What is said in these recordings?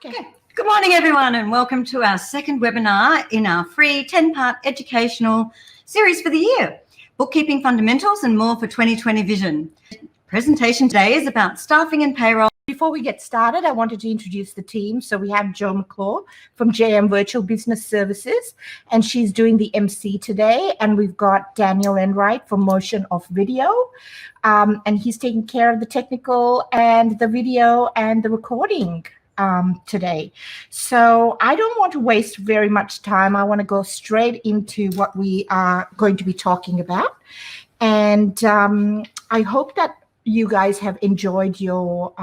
Okay. Good morning, everyone, and welcome to our second webinar in our free 10-part educational series for the year, Bookkeeping Fundamentals and More for 2020 Vision. Presentation today is about staffing and payroll. Before we get started, I wanted to introduce the team. So we have Jo McClure from JM Virtual Business Services, and she's doing the MC today. And we've got Daniel Enright from Motion of Video, and he's taking care of the technical and the video and the recording today. So I don't want to waste very much time. I want to go straight into what we are going to be talking about. And I hope that you guys have enjoyed your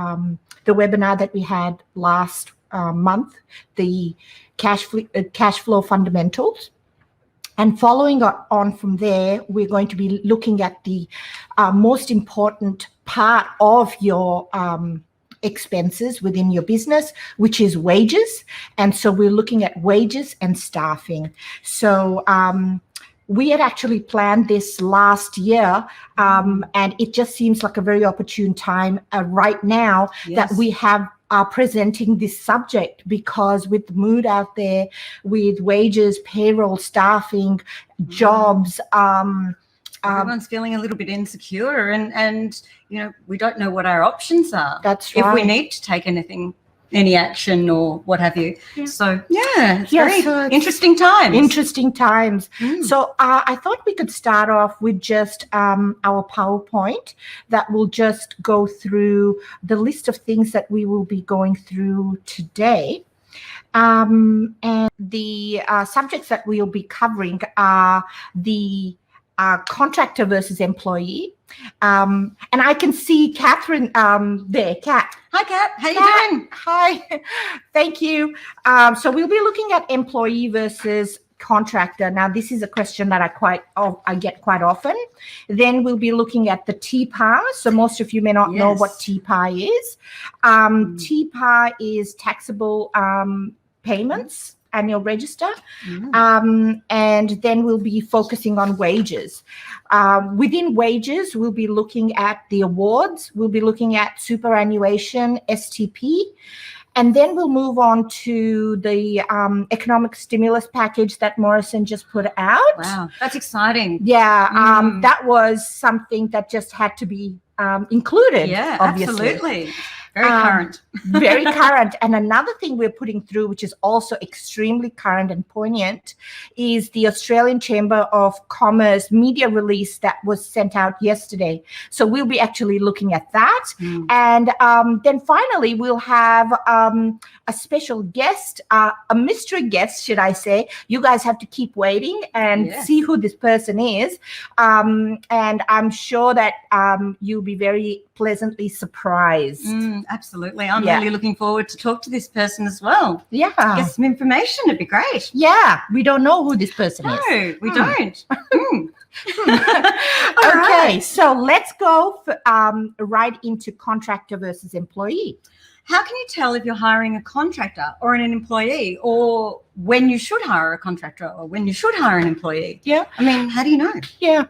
the webinar that we had last month, the cash flow fundamentals. And following on from there, we're going to be looking at the most important part of your expenses within your business, which is wages. And so we're looking at wages and staffing. So we had actually planned this last year, and it just seems like a very opportune time right now that we are presenting this subject, because with the mood out there, with wages, payroll, staffing, jobs, everyone's feeling a little bit insecure, and you know, we don't know what our options are. That's right. If we need to take any action or what have you. Yeah. So it's very interesting times. Interesting times. So I thought we could start off with just our PowerPoint that will just go through the list of things that we will be going through today. And the subjects that we'll be covering are the contractor versus employee. And I can see Catherine there. Kat. Hi, Kat. How you doing? Hi. Thank you. So we'll be looking at employee versus contractor. Now, this is a question that I get quite often. Then we'll be looking at the TPAR. So most of you may not know what TPAR is. TPAR is taxable payments. Annual register, and then we'll be focusing on wages. Within wages, we'll be looking at the awards, we'll be looking at superannuation, STP, and then we'll move on to the economic stimulus package that Morrison just put out. Wow, that's exciting. Yeah, that was something that just had to be included. Yeah, obviously. Absolutely. Very current. Very current. And another thing we're putting through, which is also extremely current and poignant, is the Australian Chamber of Commerce media release that was sent out yesterday. So we'll be actually looking at that. And then finally, we'll have a special guest, a mystery guest, should I say. You guys have to keep waiting and see who this person is. And I'm sure that you'll be very pleasantly surprised. Absolutely. I'm really looking forward to talk to this person as well. Yeah. Get some information. It'd be great. Yeah. We don't know who this person is. No, we don't. Okay. So let's go right into contractor versus employee. How can you tell if you're hiring a contractor or an employee, or when you should hire a contractor or when you should hire an employee? Yeah. I mean, how do you know? Yeah.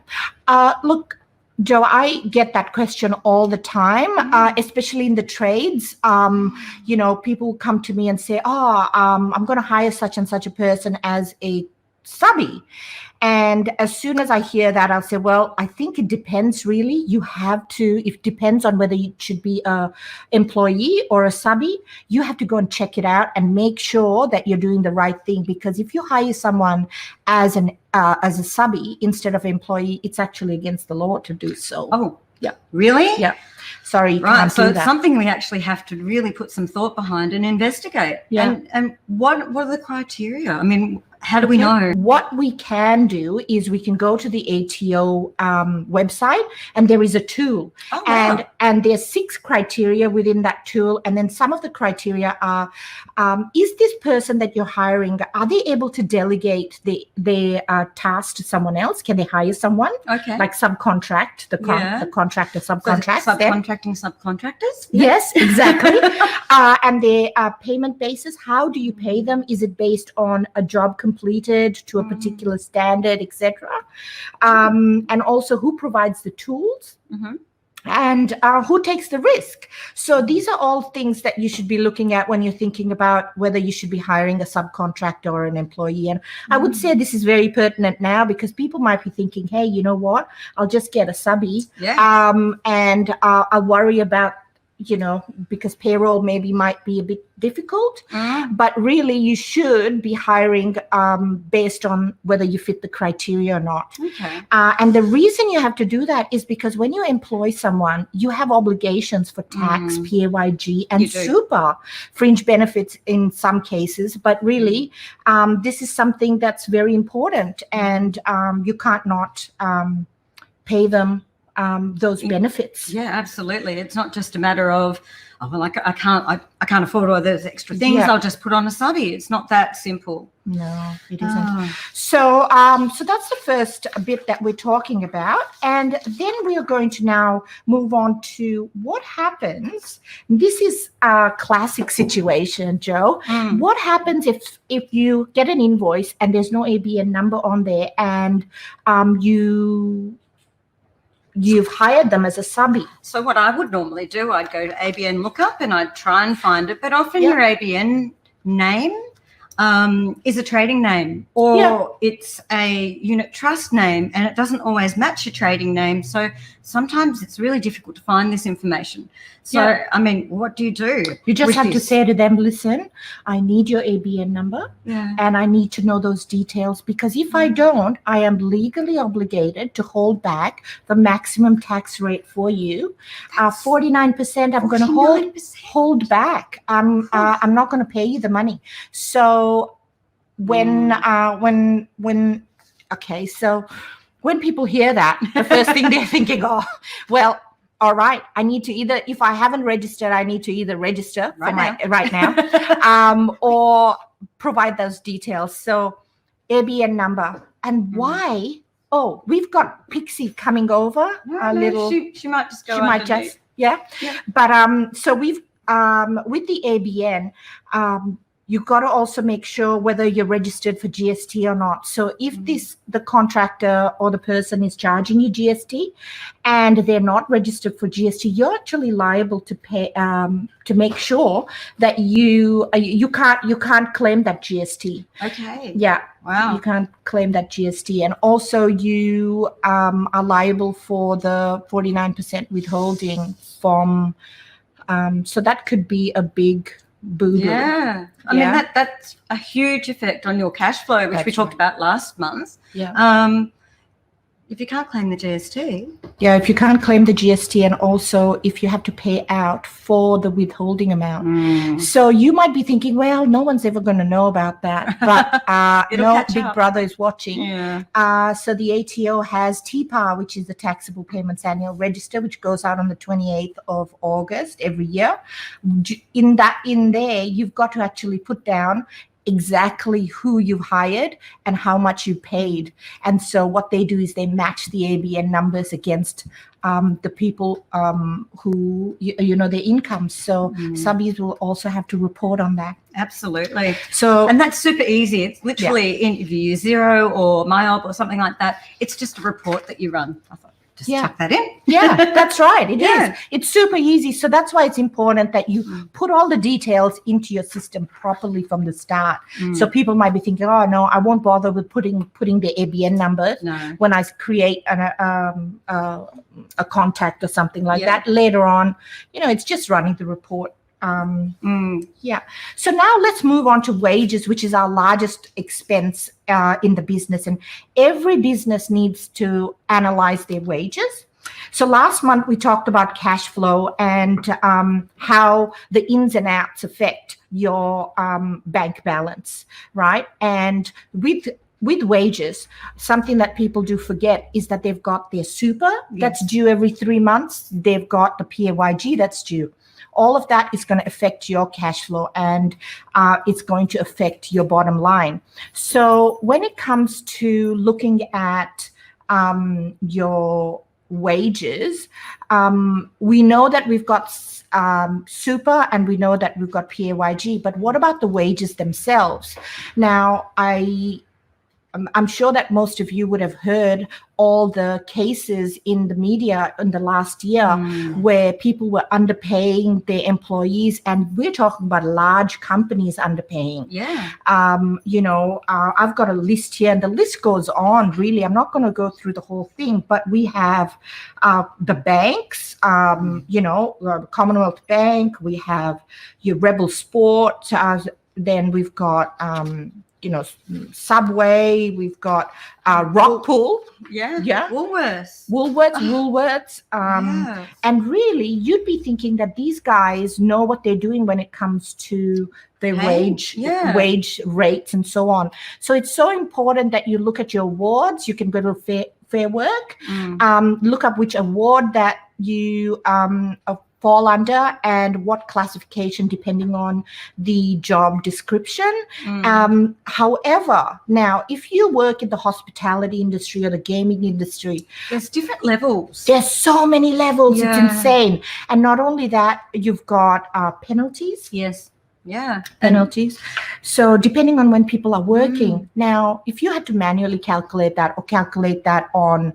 Look, Jo, I get that question all the time, especially in the trades. You know, people come to me and say, I'm going to hire such and such a person as a subby. And as soon as I hear that, I'll say, well, I think it depends really. You have to, it depends on whether you should be a employee or a subby. You have to go and check it out and make sure that you're doing the right thing. Because if you hire someone as a subby instead of employee, it's actually against the law to do so. Oh, yeah. Really? Yeah. Sorry, you right. Can't So do it's that. Something we actually have to really put some thought behind and investigate. Yeah. And what are the criteria? I mean, how do we know? What we can do is we can go to the ATO website, and there is a tool. Oh, wow. And there's 6 criteria within that tool. And then some of the criteria are, is this person that you're hiring, are they able to delegate their task to someone else? Can they hire someone? Okay. Like subcontract, the contractor subcontract. So subcontracting subcontractors? Yes, exactly. And their payment basis, how do you pay them? Is it based on a job completed to a particular standard, etc.? And also who provides the tools? and who takes the risk. So these are all things that you should be looking at when you're thinking about whether you should be hiring a subcontractor or an employee. And I would say this is very pertinent now, because people might be thinking, hey, you know what, I'll just get a subby, and I'll worry about, because payroll maybe might be a bit difficult, but really you should be hiring based on whether you fit the criteria or not. Okay. And the reason you have to do that is because when you employ someone, you have obligations for tax, PAYG, and super fringe benefits in some cases. But really, this is something that's very important, and you can't not pay them those benefits. Yeah, absolutely. It's not just a matter of, oh, well, I can't afford all those extra things. I'll just put on a subby. It's not that simple. No, it isn't. So that's the first bit that we're talking about. And then we are going to now move on to what happens. This is a classic situation, Joe. What happens if you get an invoice and there's no ABN number on there, and you've hired them as a subby? So what I would normally do, I'd go to ABN lookup and I'd try and find it. But often your ABN name is a trading name, or it's a unit trust name, and it doesn't always match your trading name. So sometimes it's really difficult to find this information. So, I mean, what do? You just have to say to them, listen, I need your ABN number, and I need to know those details, because if I don't, I am legally obligated to hold back the maximum tax rate for you. 49% I'm going to hold back. I'm not going to pay you the money. So when people hear that, the first thing they're thinking, oh, well, all right, I need to either, if I haven't registered, I need to either register right now or provide those details. So ABN number. And why? Oh, we've got Pixie coming over. She might just go. She might just, But so we've with the ABN, you've got to also make sure whether you're registered for GST or not. So if the contractor or the person is charging you GST and they're not registered for GST, you're actually liable to pay to make sure that you can't claim that GST. Okay. Yeah. Wow. You can't claim that GST, and also you are liable for the 49% withholding from. So that could be a big boo-boo. Yeah. I mean, that's a huge effect on your cash flow, which we talked about last month. Yeah. If you can't claim the GST. Yeah, if you can't claim the GST, and also if you have to pay out for the withholding amount. So you might be thinking, well, no one's ever going to know about that. But Big Brother is watching. Yeah. So the ATO has TPAR, which is the Taxable Payments Annual Register, which goes out on the 28th of August every year. In there, you've got to actually put down exactly who you hired and how much you paid. And so what they do is they match the ABN numbers against the people who, their incomes. So subbies will also have to report on that. Absolutely. So, and that's super easy. It's literally if you use Xero or MyOb or something like that, it's just a report that you run. I thought, just chuck that in. Yeah, that's right. It is. It's super easy. So that's why it's important that you put all the details into your system properly from the start. So people might be thinking, oh, no, I won't bother with putting the ABN number when I create a contact or something like that. Later on, it's just running the report. So now let's move on to wages, which is our largest expense in the business. And every business needs to analyze their wages. So last month we talked about cash flow and how the ins and outs affect your bank balance, right? And with wages, something that people do forget is that they've got their super that's due every 3 months. They've got the PAYG that's due. All of that is going to affect your cash flow, and it's going to affect your bottom line. So when it comes to looking at your wages, we know that we've got super and we know that we've got PAYG, but what about the wages themselves? Now, I'm sure that most of you would have heard all the cases in the media in the last year where people were underpaying their employees, and we're talking about large companies underpaying. Yeah. I've got a list here, and the list goes on, really. I'm not going to go through the whole thing, but we have the banks, the Commonwealth Bank, we have your Rebel Sport, then we've got Subway, we've got Rockpool. Yeah. Woolworths. And really, you'd be thinking that these guys know what they're doing when it comes to their wage rates and so on. So it's so important that you look at your awards. You can go to Fair Work, look up which award that you fall under and what classification depending on the job description. However, now if you work in the hospitality industry or the gaming industry, there's different levels. There's so many levels. It's insane. And not only that, you've got penalties. Yes. Yeah. Penalties. So depending on when people are working. Now, if you had to manually calculate that or calculate that on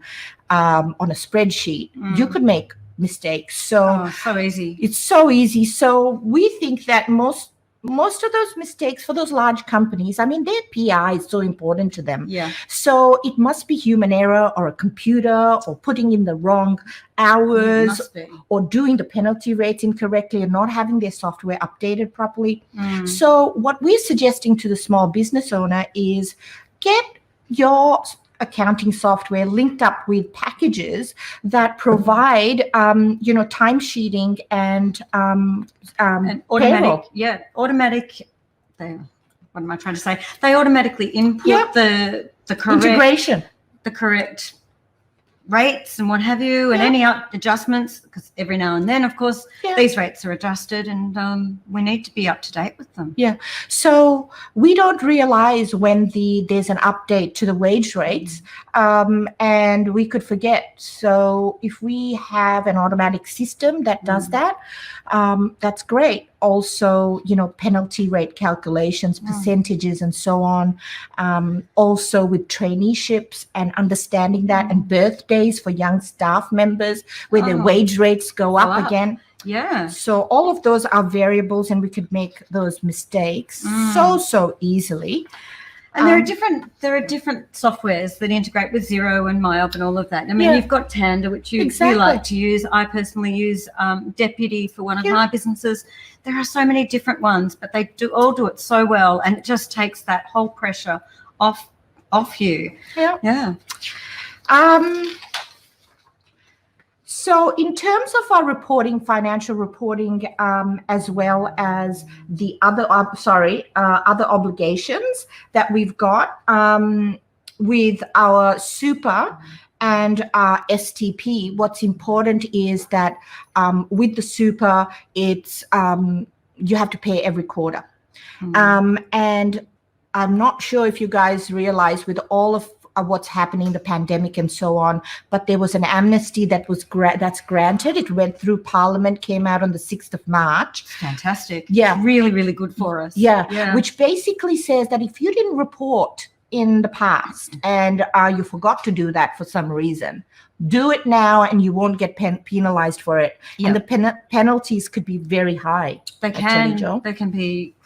a spreadsheet, you could make mistakes. So easy. It's so easy. So we think that most of those mistakes for those large companies, I mean, their PI is so important to them. Yeah. So it must be human error or a computer or putting in the wrong hours or doing the penalty rates incorrectly and not having their software updated properly. So what we're suggesting to the small business owner is get your accounting software linked up with packages that provide, time sheeting and automatic. payroll. Automatic. What am I trying to say? They automatically input the correct integration, the correct rates and what have you, and any adjustments, because every now and then, of course, these rates are adjusted, and we need to be up to date with them. Yeah. So we don't realize when there's an update to the wage rates, and we could forget. So if we have an automatic system that does that, that's great. Also, penalty rate calculations, percentages, and so on. Also with traineeships and understanding that, and birthdays for young staff members where their wage rates go up again. Yeah. So all of those are variables, and we could make those mistakes so easily. And there are different softwares that integrate with Xero and MyOp and all of that. I mean, you've got Tanda, which you like to use. I personally use Deputy for one of my businesses. There are so many different ones, but they all do it so well, and it just takes that whole pressure off you. Yeah. So in terms of our reporting, financial reporting, as well as the other obligations that we've got with our super and our STP, what's important is that with the super, it's you have to pay every quarter. And I'm not sure if you guys realize with all of what's happening, the pandemic and so on, but there was an amnesty that's granted. It went through Parliament, came out on the 6th of March. Fantastic. Yeah. Really, really good for us. Yeah. Which basically says that if you didn't report in the past and you forgot to do that for some reason, do it now and you won't get penalized for it. And the penalties could be very high. They can be.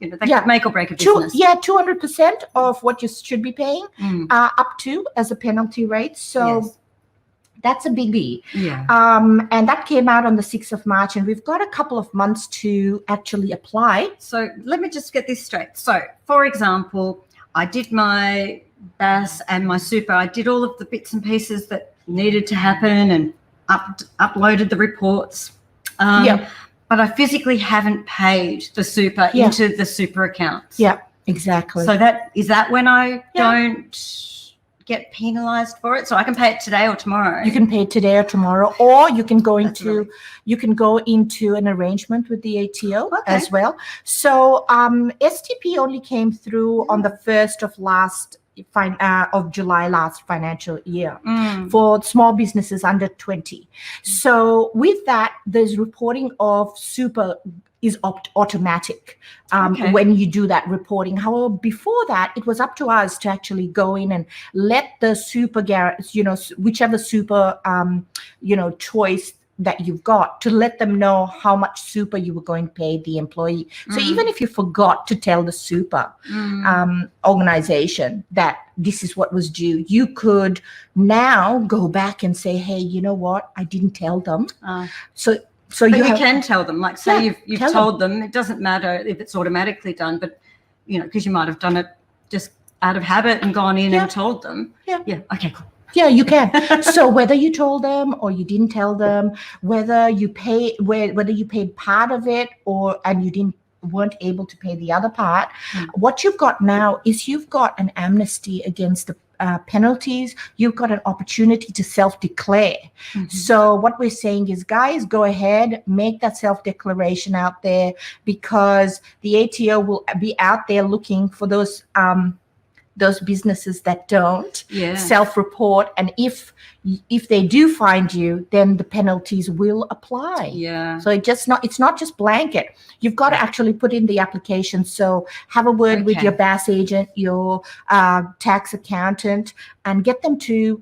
They can make or break a business. 200% of what you should be paying, up to as a penalty rate. So that's a biggie. Yeah. And that came out on the 6th of March, and we've got a couple of months to actually apply. So let me just get this straight. So, for example, I did my BAS and my super. I did all of the bits and pieces that needed to happen and uploaded the reports. But I physically haven't paid the super into the super accounts. Yeah, exactly. So is that when I don't get penalized for it? So I can pay it today or tomorrow. You can pay it today or tomorrow, or you can go into an arrangement with the ATO as well. So STP only came through on the 1st of July last financial year for small businesses under 20. So with that, there's reporting of super is automatic Okay. when you do that reporting. However, before that, it was up to us to actually go in and let the whichever super, choice that you've got, to let them know how much super you were going to pay the employee. So even if you forgot to tell the super organization that this is what was due, you could now go back and say, hey, you know what? I didn't tell them. So but you can tell them, like, say you've told them. It doesn't matter if it's automatically done, but, because you might have done it just out of habit and gone in and told them. Yeah. Okay, cool. Yeah, you can. So whether you told them or you didn't tell them, whether you paid part of it and you weren't able to pay the other part, what you've got now is you've got an amnesty against the penalties. You've got an opportunity to self-declare. So what we're saying is, guys, go ahead, make that self-declaration out there, because the ATO will be out there looking for those businesses that don't self-report, and if they do find you, then the penalties will apply. So it's not just blanket. You've got to actually put in the application. So have a word with your BAS agent, your tax accountant, and get them to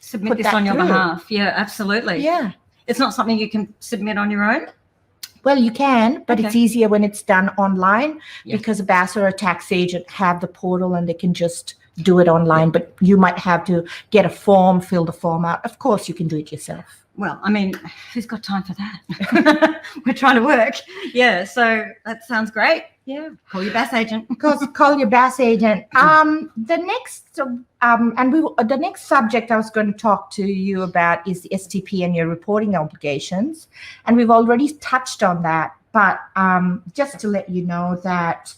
submit this on your behalf. Yeah, absolutely. Yeah, it's not something you can submit on your own. Well, you can, but it's easier when it's done online, because a BAS or a tax agent have the portal and they can just do it online. But you might have to get a form, fill the form out. Of course, you can do it yourself. Well, I mean, who's got time for that? We're trying to work. Yeah, so that sounds great. Yeah, call your BAS agent. Call your BAS agent. The next subject I was going to talk to you about is the STP and your reporting obligations, and we've already touched on that. But just to let you know that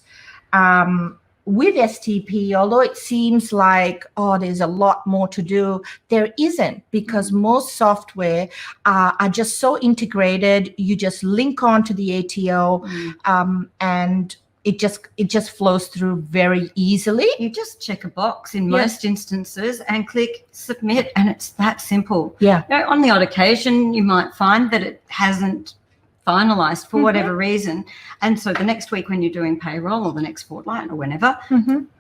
with STP, although it seems like, there's a lot more to do, there isn't, because most software are just so integrated. You just link on to the ATO and it just flows through very easily. You just check a box in most instances and click submit, and it's that simple. Yeah. On the odd occasion, you might find that it hasn't finalized for whatever reason, and so the next week when you're doing payroll, or the next fortnight, or whenever,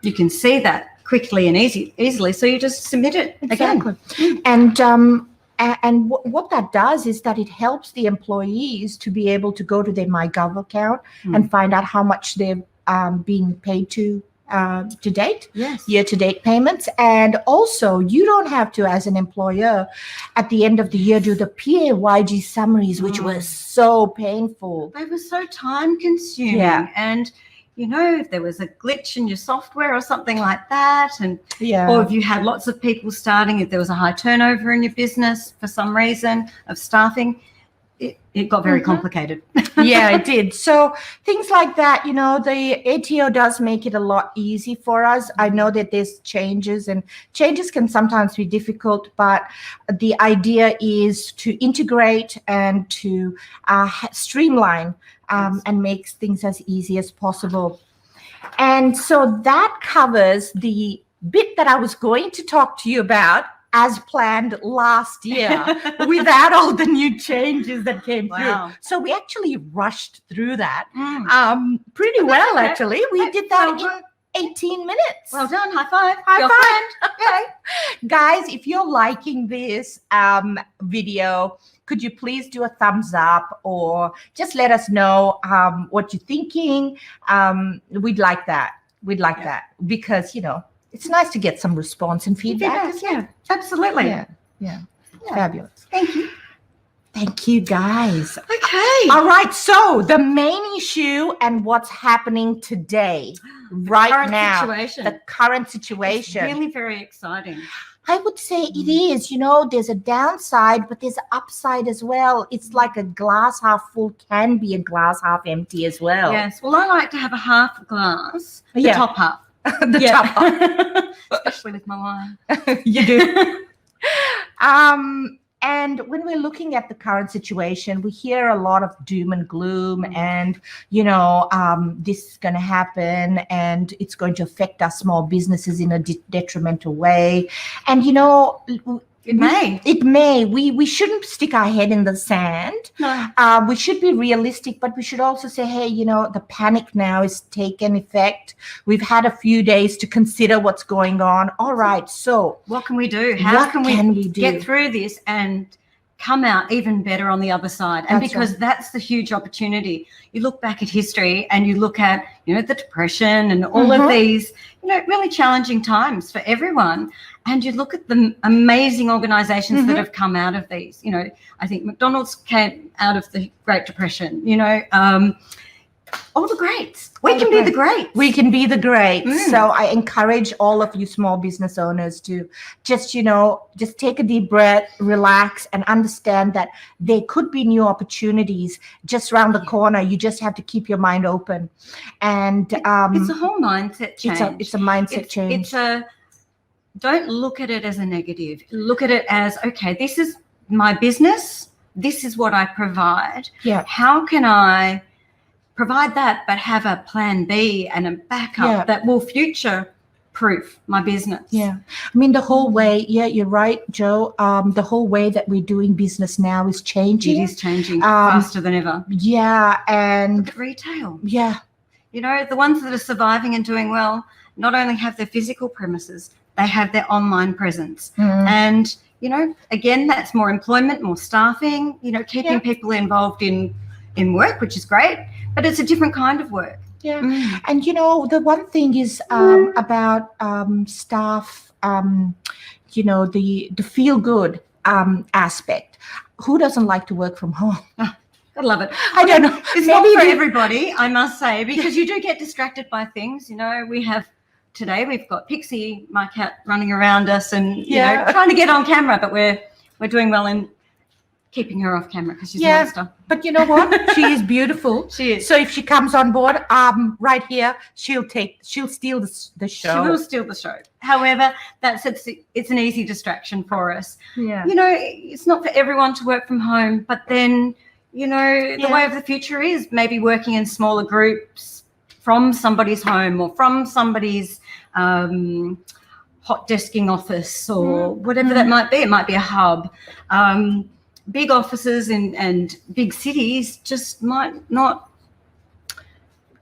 you can see that quickly and easily. So you just submit it again. And what that does is that it helps the employees to be able to go to their MyGov account and find out how much they're being paid to date, year-to-date payments. And also, you don't have to, as an employer, at the end of the year, do the PAYG summaries, which was so painful. They were so time-consuming. And if there was a glitch in your software or something like that, and or if you had lots of people starting, if there was a high turnover in your business for some reason of staffing, it got very complicated. It did. So things like that, the ATO does make it a lot easy for us. I know that there's changes, and changes can sometimes be difficult, but the idea is to integrate and to streamline and make things as easy as possible. And so that covers the bit that I was going to talk to you about as planned last year without all the new changes that came through. So we actually rushed through that pretty well, actually. We did that in 18 minutes. Well done. High five. High five. Okay. Guys, if you're liking this video, could you please do a thumbs up, or just let us know what you're thinking? We'd like that. We'd like that, because, it's nice to get some response and feedback. Yeah, absolutely. Yeah. Fabulous. Thank you. Thank you, guys. Okay. All right. So the main issue and what's happening today, right now, the current situation. It's really very exciting. I would say it is. There's a downside, but there's an upside as well. It's like a glass half full can be a glass half empty as well. Yes. Well, I like to have a half glass, the top half. Top half. Especially with my wine. You do. And when we're looking at the current situation, we hear a lot of doom and gloom, and, this is going to happen and it's going to affect our small businesses in a detrimental way. And, It may. It may. We shouldn't stick our head in the sand. No. We should be realistic, but we should also say, hey, the panic now is taken effect. We've had a few days to consider what's going on. All right, so what can we do? How can we do? Get through this and come out even better on the other side? And because that's the huge opportunity. You look back at history and you look at, the Depression and all of these, really challenging times for everyone. And you look at the amazing organizations that have come out of these. I think McDonald's came out of the Great Depression, all the greats. We can be the greats. We can be the greats. So I encourage all of you small business owners to just take a deep breath, relax, and understand that there could be new opportunities just around the corner. You just have to keep your mind open. And it's a whole mindset change. It's a mindset change. Don't look at it as a negative. Look at it as, okay, this is my business. This is what I provide. Yeah. How can I provide that, but have a plan B and a backup that will future-proof my business? Yeah. I mean, the whole way, you're right, Jo. The whole way that we're doing business now is changing. It is changing faster than ever. Yeah. And look at retail. Yeah. The ones that are surviving and doing well not only have their physical premises, they have their online presence. And, again, that's more employment, more staffing, keeping people involved in work, which is great, but it's a different kind of work. Yeah. And, the one thing is about staff, the feel good aspect. Who doesn't like to work from home? I love it. I don't know. It's not for everybody, I must say, because you do get distracted by things. Today we've got Pixie, my cat, running around us and trying to get on camera, but we're doing well in keeping her off camera because she's a monster. But you know what? She is beautiful. She is. So if she comes on board, right here, she'll steal the show. She will steal the show. However, it's an easy distraction for us. Yeah. It's not for everyone to work from home, but then, the way of the future is maybe working in smaller groups from somebody's home or from somebody's hot desking office or whatever that might be. It might be a hub. Big offices and big cities just might not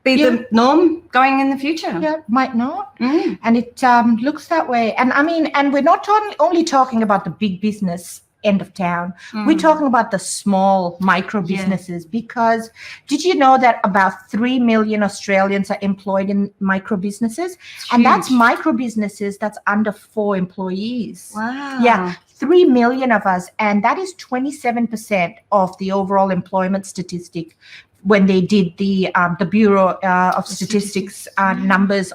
be the norm going in the future. Yeah, might not. And it looks that way. And I mean, and we're not only talking about the big business end of town. We're talking about the small micro businesses because did you know that about 3 million Australians are employed in micro businesses? And that's micro businesses that's under 4 employees. Wow. Yeah, 3 million of us. And that is 27% of the overall employment statistic when they did the Bureau of Statistics numbers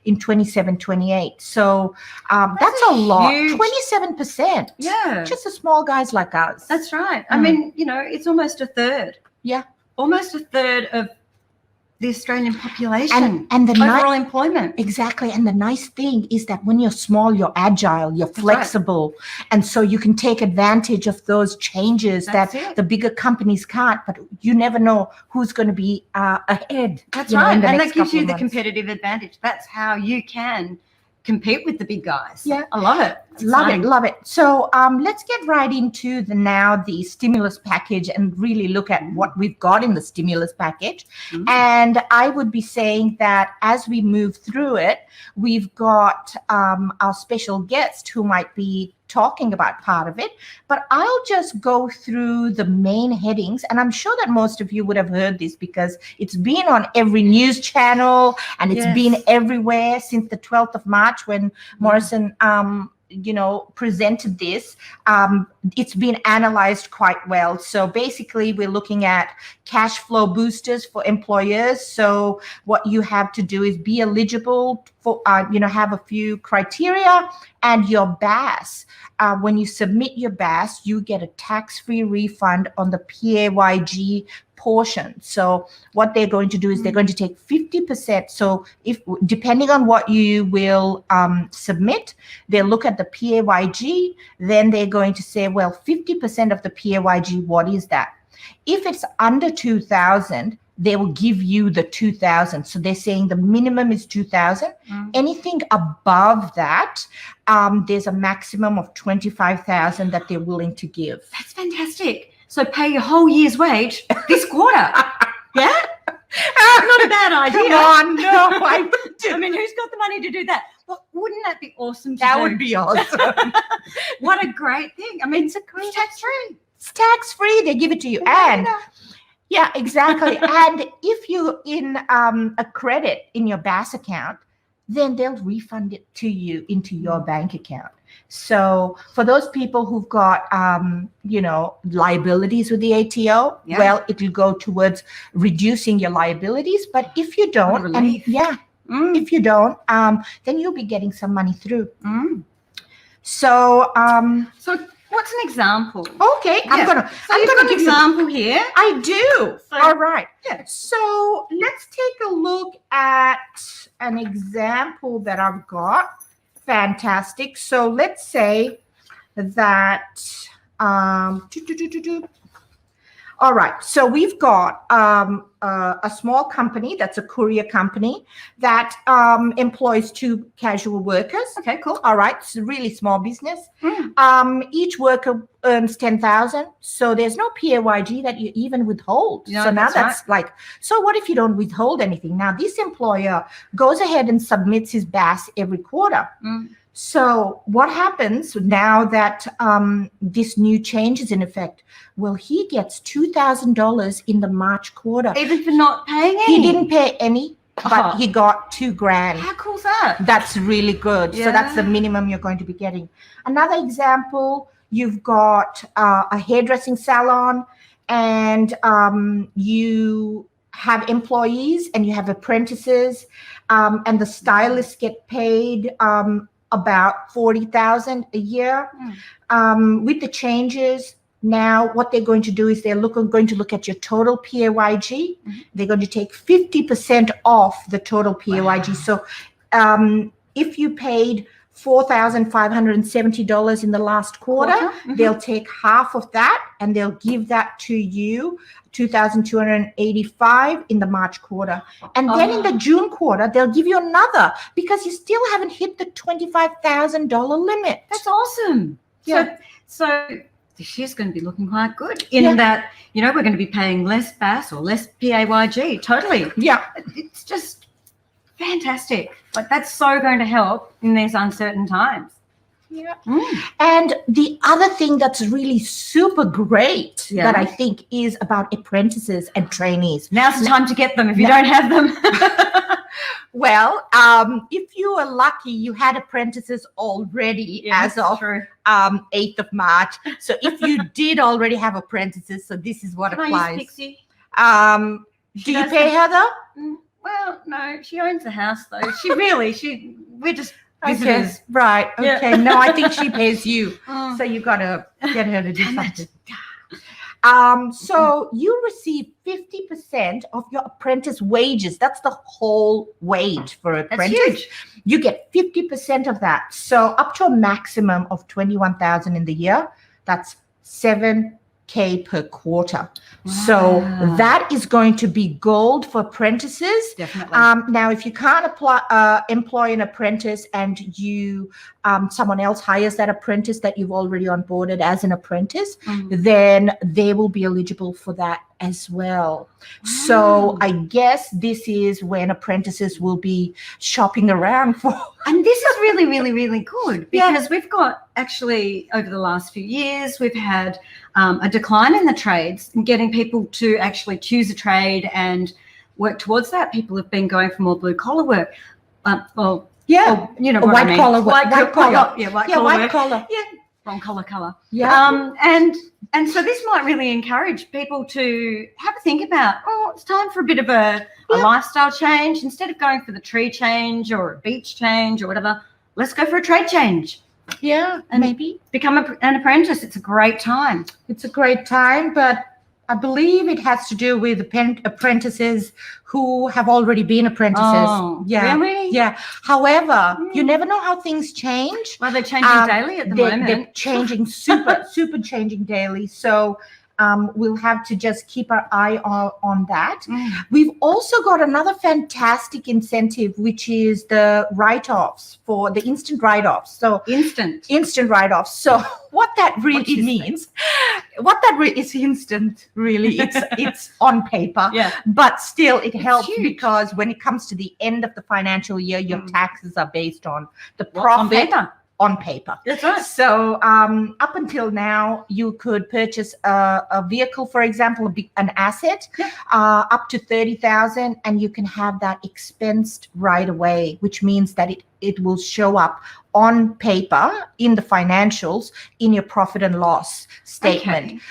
in 27-28. So that's a lot. 27%. Yeah. Just the small guys like us. That's right. I mean, it's almost a third. Yeah. Almost a third of the Australian population and the overall employment. Exactly. And the nice thing is that when you're small, you're agile, you're flexible. Right. And so you can take advantage of those changes the bigger companies can't, but you never know who's going to be ahead. That's right. And that gives you the competitive advantage. That's how you can compete with the big guys. Yeah. I love it. Love it. So let's get right into the stimulus package and really look at what we've got in the stimulus package. And I would be saying that as we move through it, we've got our special guest who might be talking about part of it, but I'll just go through the main headings. And I'm sure that most of you would have heard this because it's been on every news channel and it's been everywhere since the 12th of March when Morrison presented this. It's been analyzed quite well. So basically, we're looking at cash flow boosters for employers. So what you have to do is be eligible for, have a few criteria and your BAS. When you submit your BAS, you get a tax-free refund on the PAYG portion. So what they're going to do is they're going to take 50%. So depending on what you will submit, they'll look at the PAYG, then they're going to say, well, 50% of the PAYG, what is that? If it's under 2,000, they will give you the 2,000. So they're saying the minimum is 2,000. Anything above that, there's a maximum of 25,000 that they're willing to give. That's fantastic. So pay your whole year's wage this quarter. Yeah? Not a bad idea. Come on, no, I I mean, who's got the money to do that? Well, wouldn't that be awesome to That do? would be awesome. What a great thing. I mean, it's tax-free. It's tax-free. They give it to you. And yeah, exactly. And if you're in a credit in your BAS account, then they'll refund it to you into your bank account. So for those people who've got, liabilities with the ATO, well, it will go towards reducing your liabilities. But if you don't, if you don't, then you'll be getting some money through. So, so what's an example? Okay, I'm gonna give an example here. I do. So, all right. Yeah. So let's take a look at an example that I've got. Fantastic. So let's say that all right. So we've got a small company that's a courier company that employs 2 casual workers. Okay, cool. All right. It's a really small business. Each worker earns 10,000. So there's no PAYG that you even withhold. No, so now that's like, so what if you don't withhold anything? Now this employer goes ahead and submits his BAS every quarter. So what happens now that this new change is in effect? Well, he gets $2,000 in the March quarter. Even for not paying any? He didn't pay any, but he got $2,000. How cool is that? That's really good. Yeah. So that's the minimum you're going to be getting. Another example, you've got a hairdressing salon, and you have employees and you have apprentices, and the stylists get paid about $40,000 a year. With the changes, now what they're going to do is they're going to look at your total PAYG. They're going to take 50% off the total PAYG. So if you paid $4,570 in the last quarter, they'll take half of that and they'll give that to you, $2,285 in the March quarter. And then in the June quarter, they'll give you another because you still haven't hit the $25,000 limit. That's awesome. Yeah. So this year's going to be looking quite good in that, we're going to be paying less BAS or less PAYG. Totally. Yeah. It's just fantastic. Like, that's so going to help in these uncertain times. Yeah. And the other thing that's really super great that I think is about apprentices and trainees. Now's the time to get them if you don't have them. Well, if you were lucky, you had apprentices already as of 8th of March. So if you did already have apprentices, so this is what applies. I use Pixie? Do you pay her though? Well, no, she owns the house though. We're just visitors. Okay, right. Okay. Yeah. No, I think she pays you. So you got to get her to do something. So you receive 50% of your apprentice wages. That's the whole wage for an apprentice. That's huge. You get 50% of that. So up to a maximum of 21,000 in the year. That's $7,000 per quarter. Wow. So that is going to be gold for apprentices. Definitely. Now, if you can't employ an apprentice and you someone else hires that apprentice that you've already onboarded as an apprentice, then they will be eligible for that as well. So I guess this is when apprentices will be shopping around for. And this is really, really, really good because we've got actually over the last few years, we've had a decline in the trades and getting people to actually choose a trade and work towards that. People have been going for more blue collar work. Or, you know, what white I mean. collar work. White collar. Yeah, white work. collar. Yeah, wrong color. Yeah. And so this might really encourage people to have a think about, it's time for a bit of a lifestyle change. Instead of going for the tree change or a beach change or whatever, let's go for a trade change. Yeah, and maybe become an apprentice. It's a great time. It's a great time, but I believe it has to do with apprentices who have already been apprentices. Oh, yeah. Really? Yeah. However, you never know how things change. Well, they're changing daily at the moment. They're changing super changing daily. So we'll have to just keep our eye on that. We've also got another fantastic incentive, which is the write-offs, for the instant write-offs. So instant write-offs. So what that really means, is instant, really. It's on paper, but still it helps because when it comes to the end of the financial year, your taxes are based on the profit on paper. That's right. So up until now, you could purchase a vehicle, for example, an asset, up to 30,000, and you can have that expensed right away, which means that it will show up on paper in the financials in your profit and loss statement.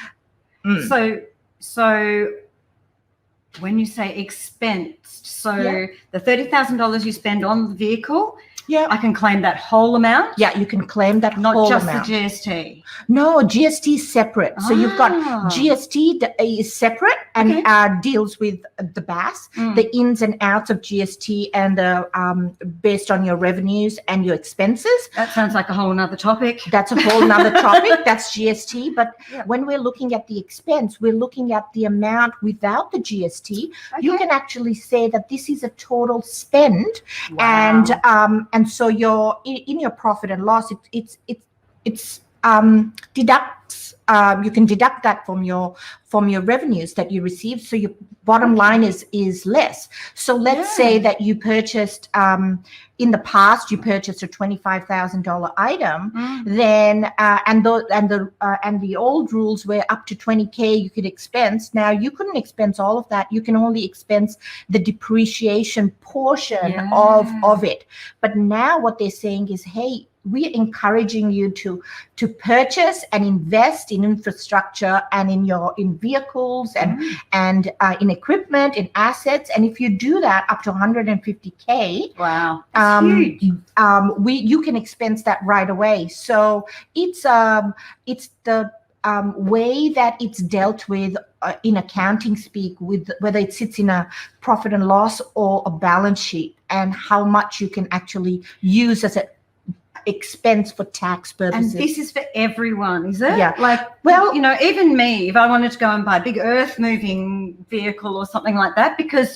Okay. So when you say expensed, the $30,000 you spend on the vehicle, I can claim that whole amount? Yeah, you can claim that whole amount. Not just the GST? No, GST is separate. So you've got GST that is separate and deals with the BAS, the ins and outs of GST and based on your revenues and your expenses. That sounds like a whole nother topic. That's a whole nother topic. That's GST. But when we're looking at the expense, we're looking at the amount without the GST. You can actually say that this is a total spend. And so in your profit and loss, it's deducts. You can deduct that from your revenues that you receive. So your bottom line is less. So let's say that you purchased in the past, you purchased a $25,000 item, then and the old rules were up to 20K you could expense. Now you couldn't expense all of that. You can only expense the depreciation portion of it. But now what they're saying is, hey, we're encouraging you to purchase and invest in infrastructure and in vehicles and in equipment, in assets. And if you do that up to 150K, that's huge. You can expense that right away. So it's the way that it's dealt with in accounting speak, with whether it sits in a profit and loss or a balance sheet, and how much you can actually use as a expense for tax purposes. And this is for everyone, is it? Yeah. Like, well, even me, if I wanted to go and buy a big earth moving vehicle or something like that, because,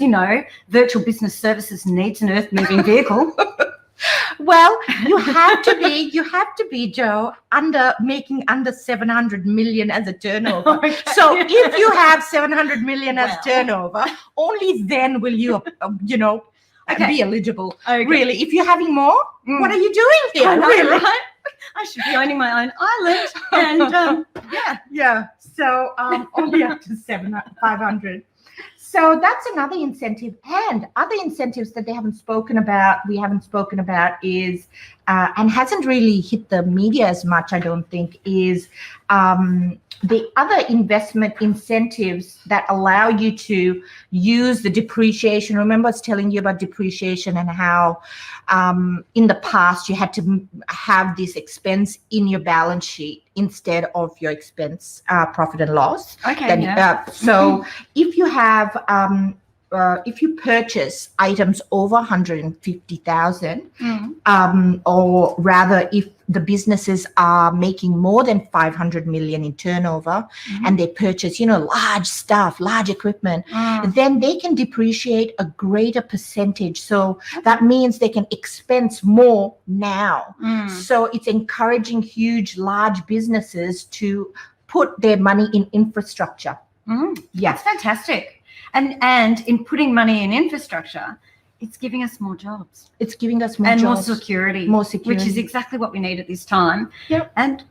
Virtual Business Services needs an earth moving vehicle. Well, you have to be, Joe, making under 700 million as a turnover. So if you have 700 million as turnover, only then will you, be eligible. Really, if you're having more, what are you doing here? I know, really? Right? I should be owning my own island. And So only up to 500. So that's another incentive. And other incentives that we haven't spoken about is, and hasn't really hit the media as much, I don't think, is the other investment incentives that allow you to use the depreciation. Remember I was telling you about depreciation and how in the past you had to have this expense in your balance sheet instead of your expense profit and loss. So if you have if you purchase items over 150,000, or rather if the businesses are making more than 500 million in turnover and they purchase, large stuff, large equipment, then they can depreciate a greater percentage. So that means they can expense more now. So it's encouraging large businesses to put their money in infrastructure. That's fantastic. And in putting money in infrastructure, it's giving us more jobs. It's giving us more jobs. And more security. Which is exactly what we need at this time. Yep. And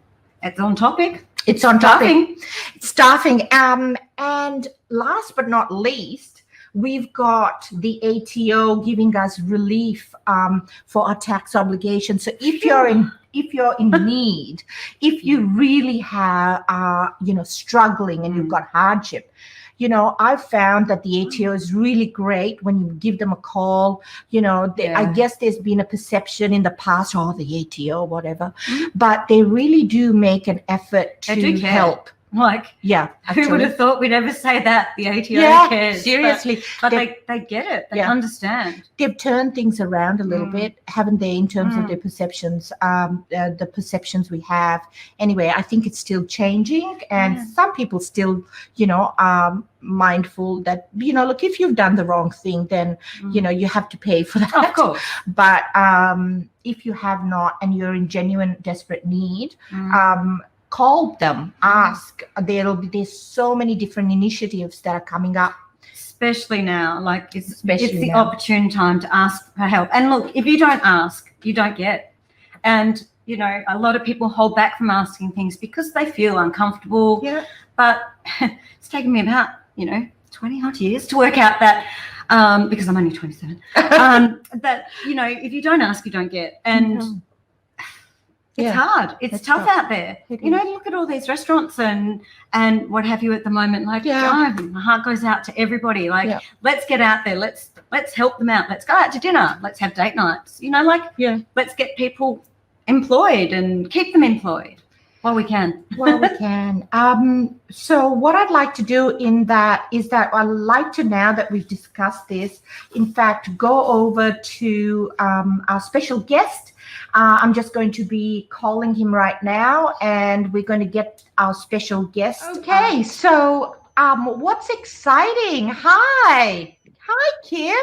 it's on topic. It's on topic. Staffing. And last but not least, we've got the ATO giving us relief for our tax obligations. So if you're in need, if you really are struggling and you've got hardship, I've found that the ATO is really great when you give them a call. I guess there's been a perception in the past, the ATO, whatever, but they really do make an effort to help. Like, Yeah, who would actually. have thought we'd ever say that? The ATO Yeah, cares. seriously. But they get it. They understand. They've turned things around a little bit, haven't they, in terms of their perceptions, the perceptions we have. Anyway, I think it's still changing, and some people still, are mindful that, look, if you've done the wrong thing, then, you have to pay for that. Of course. But if you have not and you're in genuine, desperate need, call them, ask. There's so many different initiatives that are coming up. Especially now, like it's the opportune time to ask for help. And look, if you don't ask, you don't get. And, a lot of people hold back from asking things because they feel uncomfortable. Yeah. But it's taken me about, 20 odd years to work out that, because I'm only 27, that, if you don't ask, you don't get. And it's hard. It's tough out there. Look at all these restaurants and what have you at the moment. Like, my heart goes out to everybody. Like, let's get out there. Let's help them out. Let's go out to dinner. Let's have date nights. Let's get people employed and keep them employed while we can. So what I'd like to do in that is that I'd like to, now that we've discussed this, in fact, go over to our special guest. I'm just going to be calling him right now, and we're going to get our special guest. Okay, so what's exciting? Hi, Kim.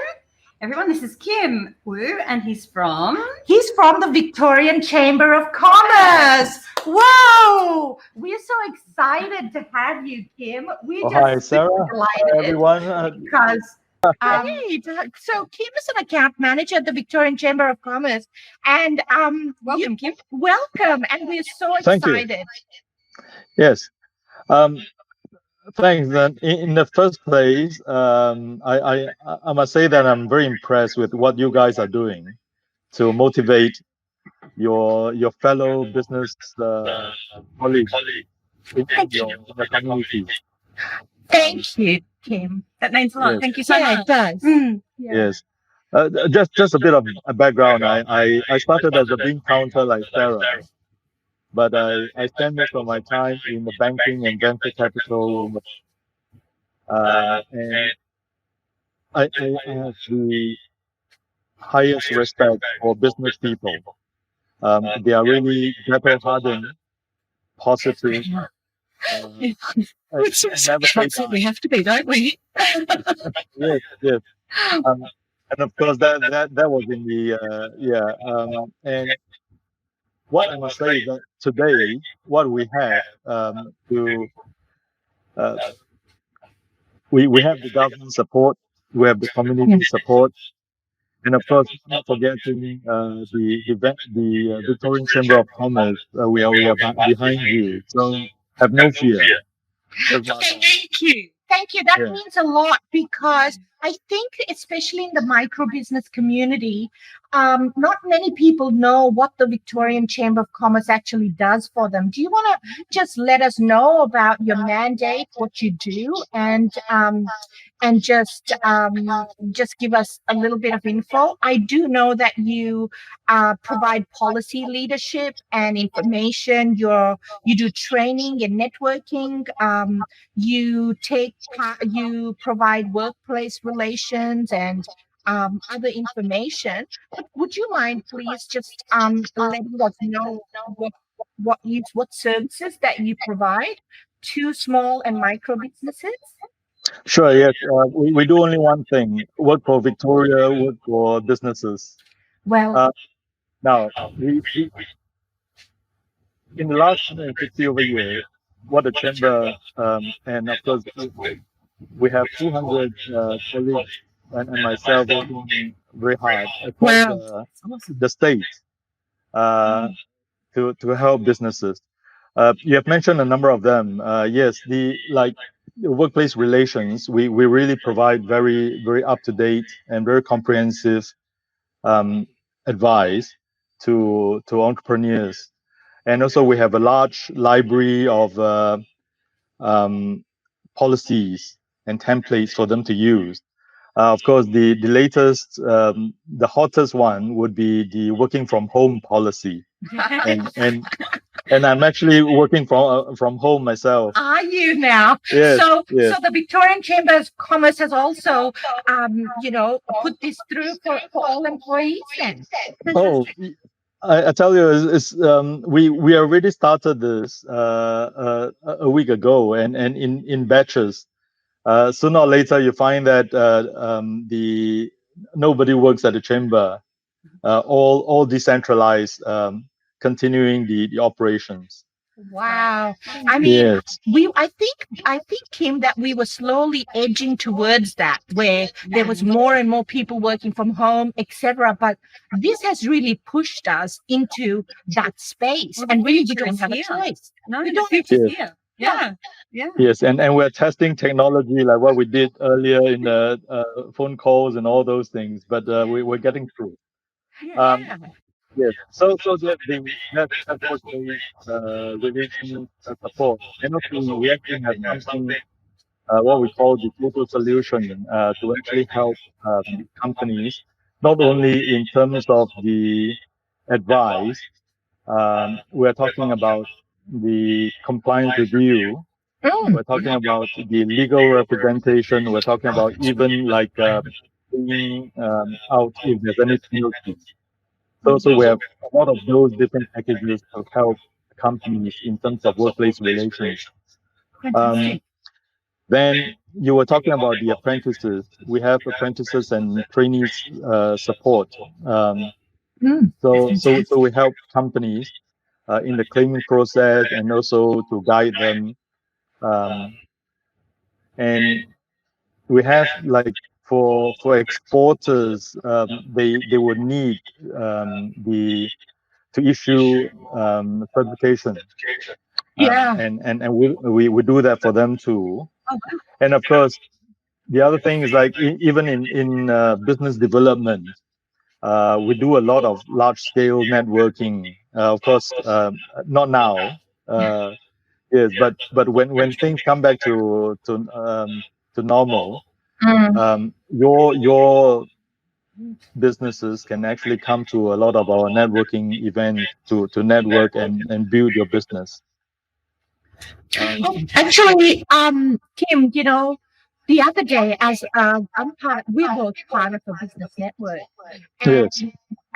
Everyone, this is Kim Wu, and he's from the Victorian Chamber of Commerce. Whoa! We're so excited to have you, Kim. Hi, Sarah. Hi, everyone. Because so Kim is an account manager at the Victorian Chamber of Commerce, and welcome, Kim. Welcome, and we're so excited. Thank you. Yes. Thanks. Then, in the first place, I must say that I'm very impressed with what you guys are doing to motivate your fellow business colleagues in your community. Thank you, Kim. That means a lot. Yes. Thank you so much. It does. Yes. Just a bit of a background. I started as a bean counter like Sarah, but I spent most of my time in the banking and venture capital. And I have the highest respect for business people. They are really battle-hardened, positive. We have to be, don't we? Yes. And of course, that was in the and what I must say is that today, what we have we have the government support, we have the community support, and of course, not forgetting the Victorian Chamber of Commerce. We are behind you, so have no fear. Thank you. That means a lot, because I think, especially in the micro business community, not many people know what the Victorian Chamber of Commerce actually does for them. Do you want to just let us know about your mandate, what you do, and just give us a little bit of info? I do know that you provide policy leadership and information. You do training and networking. You provide workplace relations and other information. But would you mind, please, just letting us know what services that you provide to small and micro businesses? Sure, yes. We do only one thing: work for Victoria, work for businesses. Well, now, we in the last 150 over years, what the chamber and of course we have 200 colleagues and myself working very hard across the state to help businesses. You have mentioned a number of them. Yes, the workplace relations. We really provide very, very up to date and very comprehensive advice to entrepreneurs, and also we have a large library of policies and templates for them to use. Of course, the latest, the hottest one would be the working from home policy, and And I'm actually working from home myself. Are you now? Yes, So yes. the Victorian Chamber of Commerce has also, put this through for all employees then. Oh, I tell you, we already started this a week ago, and in batches. Sooner or later, you find that the nobody works at the chamber, all decentralized, continuing the operations. Wow. I mean, Yes, I think, Kim, that we were slowly edging towards that, where there was more and more people working from home, etc. But this has really pushed us into that space, and really we don't have a choice. No, We the don't. future's here. Yeah. yes, and we're testing technology like what we did earlier in the phone calls and all those things, but we're getting through. Um, Yeah. Yes. So that was the relation support, and also we actually have something what we call the total solution to actually help companies, not only in terms of the advice. We're talking about the compliance review. Mm. We're talking about the legal representation. We're talking about even like paying out if there's any penalties. So we have a lot of those different packages to help companies in terms of workplace relations. Fantastic. Then you were talking about the apprentices. We have apprentices and trainees support. Mm. So we help companies in the claiming process and also to guide them. And we have like for exporters, they would need the to issue certification. Yeah. And we do that for them too. Oh, And of course, the other thing is like even in business development, we do a lot of large scale networking. Of course, not now. Yes, but when things come back to normal, Mm. your businesses can actually come to a lot of our networking events to network and build your business. Actually, Kim, the other day, as we're both part of a business network, and Yes.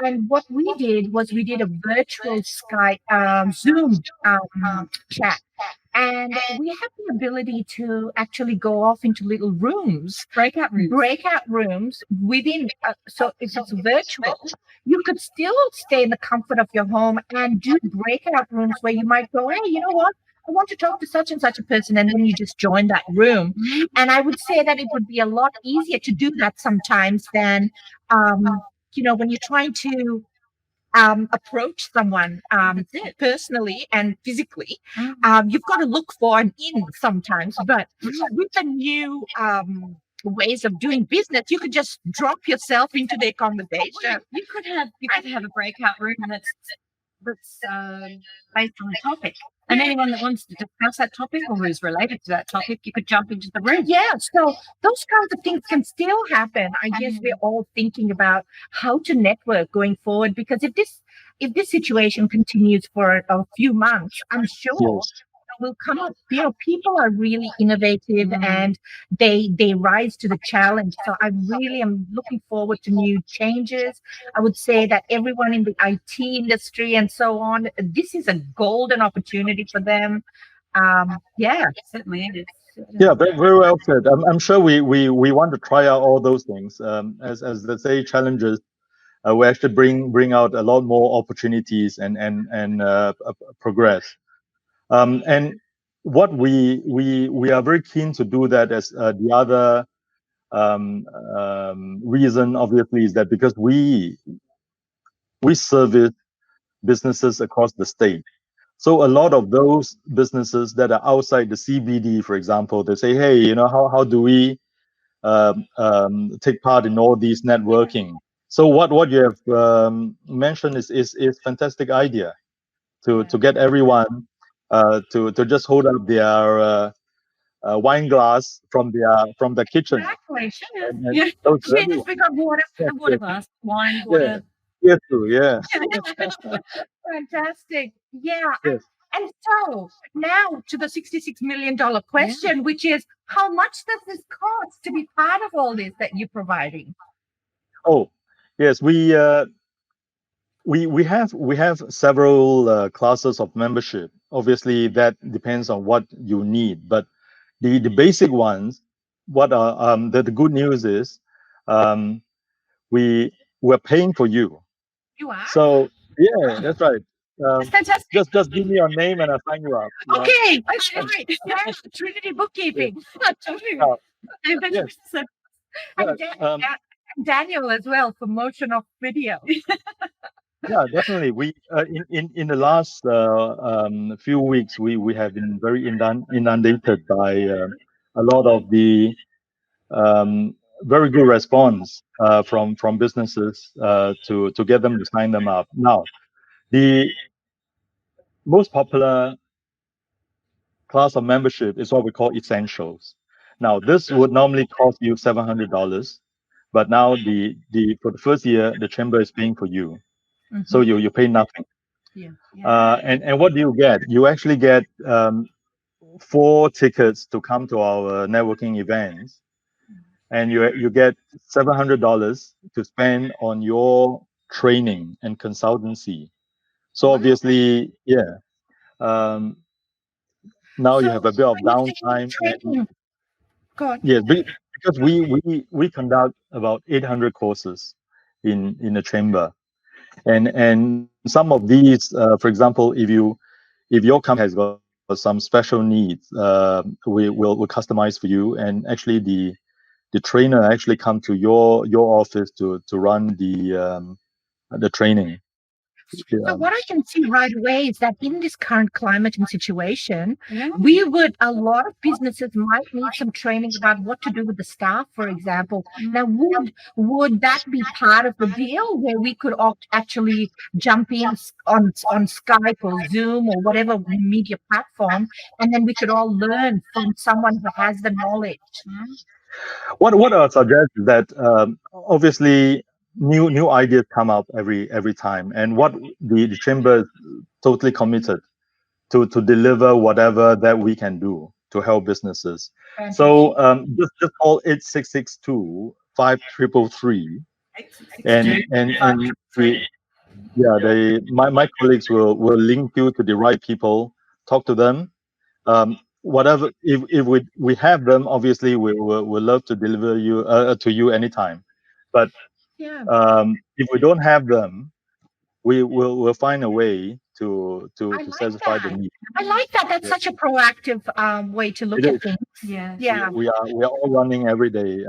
and what we did was we did a virtual Skype, Zoom chat, and we have the ability to actually go off into little rooms, breakout rooms within. So if it's virtual, you could still stay in the comfort of your home and do breakout rooms where you might go, hey, you know what? I want to talk to such and such a person, and then you just join that room. And I would say that it would be a lot easier to do that sometimes than, when you're trying to approach someone personally and physically. You've got to look for an in sometimes, but with the new ways of doing business, you could just drop yourself into their conversation. you could have a breakout room that's based on a topic. And anyone that wants to discuss that topic or who's related to that topic, you could jump into the room. Yeah, so those kinds of things can still happen. I guess we're all thinking about how to network going forward, because if this situation continues for a few months, I'm sure Yes. will come up. People are really innovative and they rise to the challenge. So I really am looking forward to new changes. I would say that everyone in the IT industry and so on, this is a golden opportunity for them. Yeah, Certainly it is. Yeah, very well said. I'm sure we want to try out all those things. As let's say challenges, we actually bring out a lot more opportunities and progress. And what we are very keen to do that as the other reason, obviously, is that because we service businesses across the state. So a lot of those businesses that are outside the CBD, for example, they say, hey, how do we take part in all these networking? So what you have mentioned is fantastic idea to get everyone to just hold up their wine glass from the kitchen. exactly. And Yeah. those to Yes, everyone. we got water. Yes, A water yes, glass, wine, yeah. water. Yes, too, yeah. Fantastic. Yeah. Yes. And so now to the $66 million question, which is how much does this cost to be part of all this that you're providing? Oh, yes, we have several classes of membership. Obviously, that depends on what you need, but the basic ones, what are the good news is, we're paying for you. You are? So yeah, that's right. That's fantastic. Just give me your name and I'll sign you up. you know? Okay, that's right. Yeah, Trinity Bookkeeping. Uh, yes. And Yeah, Daniel as well for motion of video. yeah, definitely. We in the last few weeks, we have been very inundated by a lot of the very good response from businesses to get them to sign them up. Now, the most popular class of membership is what we call essentials. Now, this would normally cost you $700, but now the for the first year, the chamber is paying for you, so you pay nothing. And what do you get? You actually get 4 tickets to come to our networking events, and you get $700 to spend on your training and consultancy. So obviously, yeah. Now you have a bit of downtime. And, God. yes, because we conduct about 800 courses in the chamber, and some of these, for example, if your company has got some special needs, we'll customize for you, and actually the trainer actually come to your office to run the training. So what I can see right away is that in this current climate and situation, a lot of businesses might need some training about what to do with the staff, for example. Now, would that be part of the deal where we could actually jump in on Skype or Zoom or whatever media platform, and then we could all learn from someone who has the knowledge? What I suggest is that obviously new ideas come up every time, and what the chamber is totally committed to deliver whatever that we can do to help businesses. So just call 8662-5333, and my colleagues will link you to the right people. Talk to them. Whatever, if we have them, obviously we'll love to deliver you to you anytime. But if we don't have them, we'll find a way to satisfy the need. I like that. That's such a proactive way to look at things. Yeah. We are all running every day.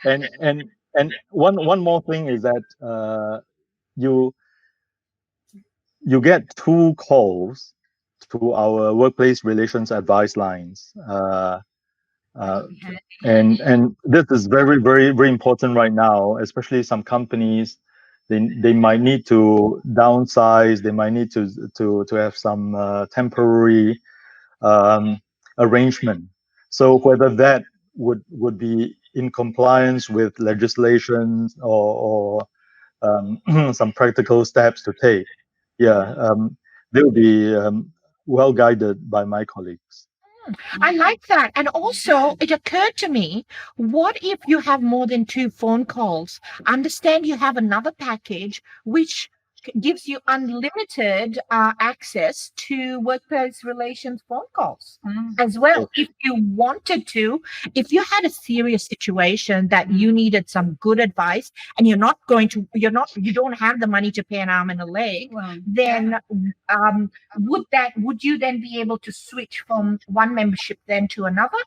And one more thing is that you get 2 calls to our workplace relations advice lines. And this is very important right now, especially some companies. They might need to downsize. They might need to have some temporary arrangement. So whether that would be in compliance with legislation or some practical steps to take, they will be well guided by my colleagues. I like that. And also, it occurred to me, what if you have more than 2 phone calls? Understand you have another package which gives you unlimited access to workplace relations phone calls as well. If you wanted to, if you had a serious situation that you needed some good advice and you don't have the money to pay an arm and a leg, then would you then be able to switch from one membership then to another?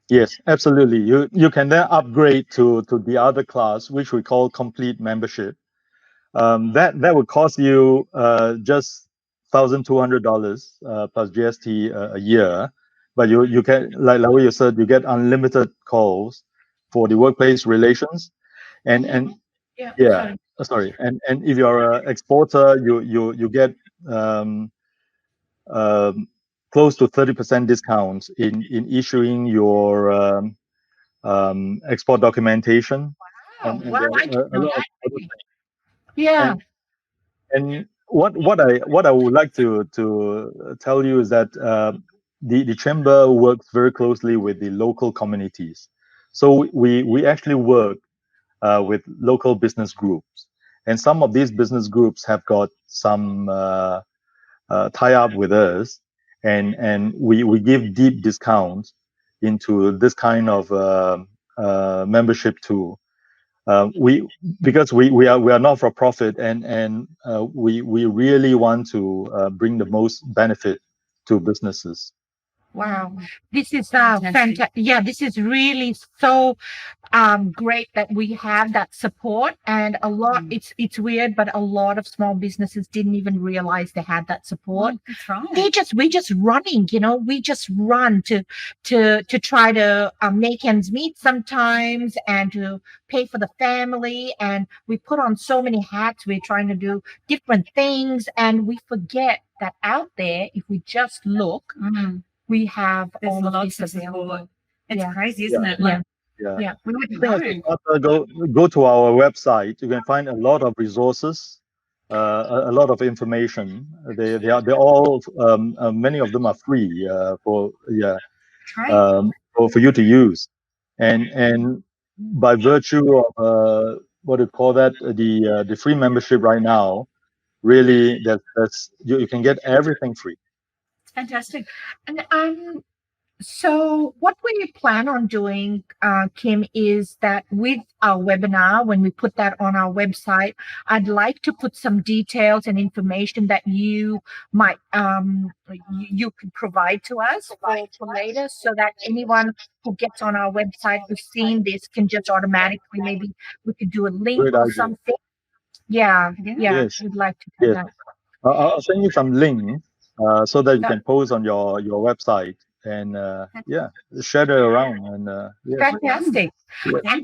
Yes, absolutely. You can then upgrade to the other class, which we call complete membership. That would cost you just $1,200 plus GST a year, but you can, like what you said, you get unlimited calls for the workplace relations, and sorry, and if you're an exporter, you get close to 30% discounts in issuing your export documentation. Wow. And a lot of other things. Yeah. And what I would like to tell you is that the chamber works very closely with the local communities. So we actually work with local business groups, and some of these business groups have got some tie up with us, and we give deep discounts into this kind of membership too. Because we are not for profit, and we really want to bring the most benefit to businesses. Wow, this is fantastic. Yeah, this is really so great that we have that support, and a lot. It's weird, but a lot of small businesses didn't even realize they had that support. That's right. We're just running, we just run to try to make ends meet sometimes, and to pay for the family, and we put on so many hats. We're trying to do different things, and we forget that out there, if we just look, we have all of lots this of available. support. It's crazy, isn't it? Yeah. We wouldn't know. Go to our website. You can find a lot of resources, a lot of information. They're all many of them are free for you to use, and by virtue of what do you call that, the free membership right now, really that's you can get everything free. It's fantastic. And so what we plan on doing, Kim, is that with our webinar, when we put that on our website, I'd like to put some details and information that you might you could provide to us for later, so that anyone who gets on our website who's seen this can just automatically, maybe we could do a link Great or idea. something. Yeah. Yes. We'd like to do that. I'll send you some links so that you can post on your website, and share it around, and Fantastic. let's run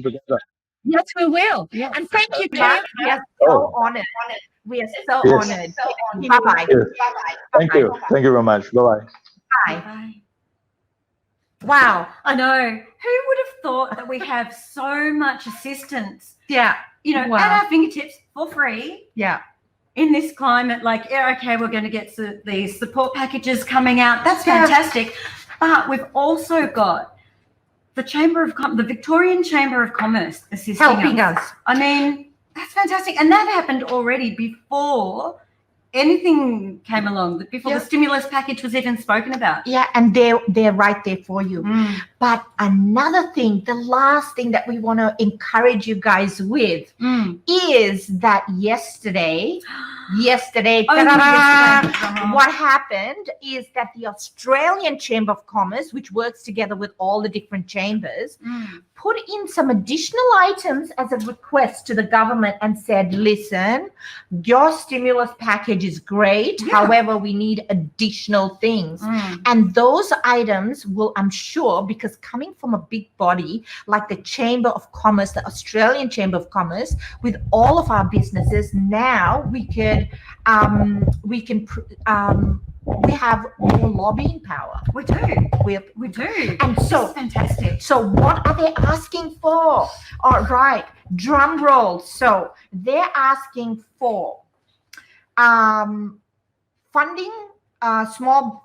together. Yes, we will. Yes. And thank you, Kim. We are so honored. We are so honored. Bye-bye. Yes. Thank you very much. Bye-bye. Bye. Wow. I know. Who would have thought that we have so much assistance, Yeah. at our fingertips for free? Yeah. In this climate, we're going to get these support packages coming out. That's fantastic. But we've also got the Victorian Chamber of Commerce assisting Helping us. I mean, that's fantastic. And that happened already before anything came along, before the stimulus package was even spoken about. Yeah, and they're right there for you. But another thing, the last thing that we want to encourage you guys with is that yesterday, what happened is that the Australian Chamber of Commerce, which works together with all the different chambers, put in some additional items as a request to the government and said, listen, your stimulus package is great. However, we need additional things. And those items will, I'm sure, because coming from a big body like the Chamber of Commerce, the Australian Chamber of Commerce, with all of our businesses, now we have more lobbying power. We do. We do. And This so is fantastic. So what are they asking for? All right, drum roll. So they're asking for funding small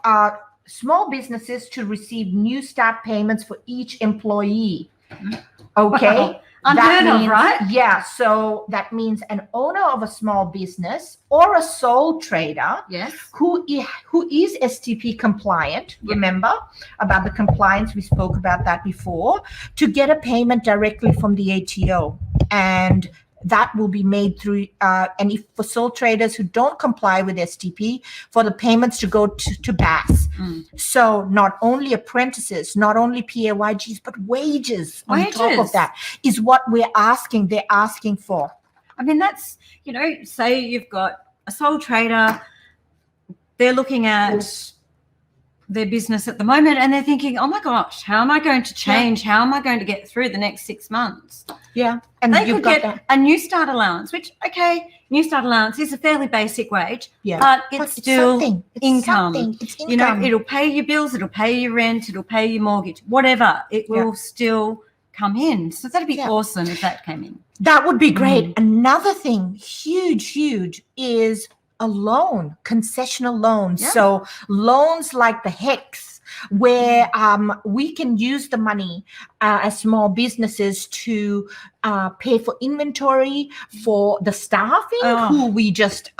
businesses to receive new start payments for each employee. Okay. Wow. Unheard of, right? Yeah. So that means an owner of a small business or a sole trader who is STP compliant, remember about the compliance, we spoke about that before, to get a payment directly from the ATO. And that will be made through, and if for sole traders who don't comply with STP, for the payments to go to BAS. So not only apprentices, not only PAYGs, but wages on top of that is what they're asking for. I mean, that's, say you've got a sole trader, they're looking at their business at the moment and they're thinking, oh my gosh, how am I going to change? How am I going to get through the next 6 months? Yeah. And they could get a new start allowance, which, new start allowance is a fairly basic wage, but it's still income. It's income. It'll pay your bills, it'll pay your rent, it'll pay your mortgage, whatever. It will still come in. So that'd be awesome if that came in. That would be great. Another thing, huge, is a loan, concessional loans. Yeah. So loans like the HEX, where we can use the money as small businesses to pay for inventory, for the staffing who we just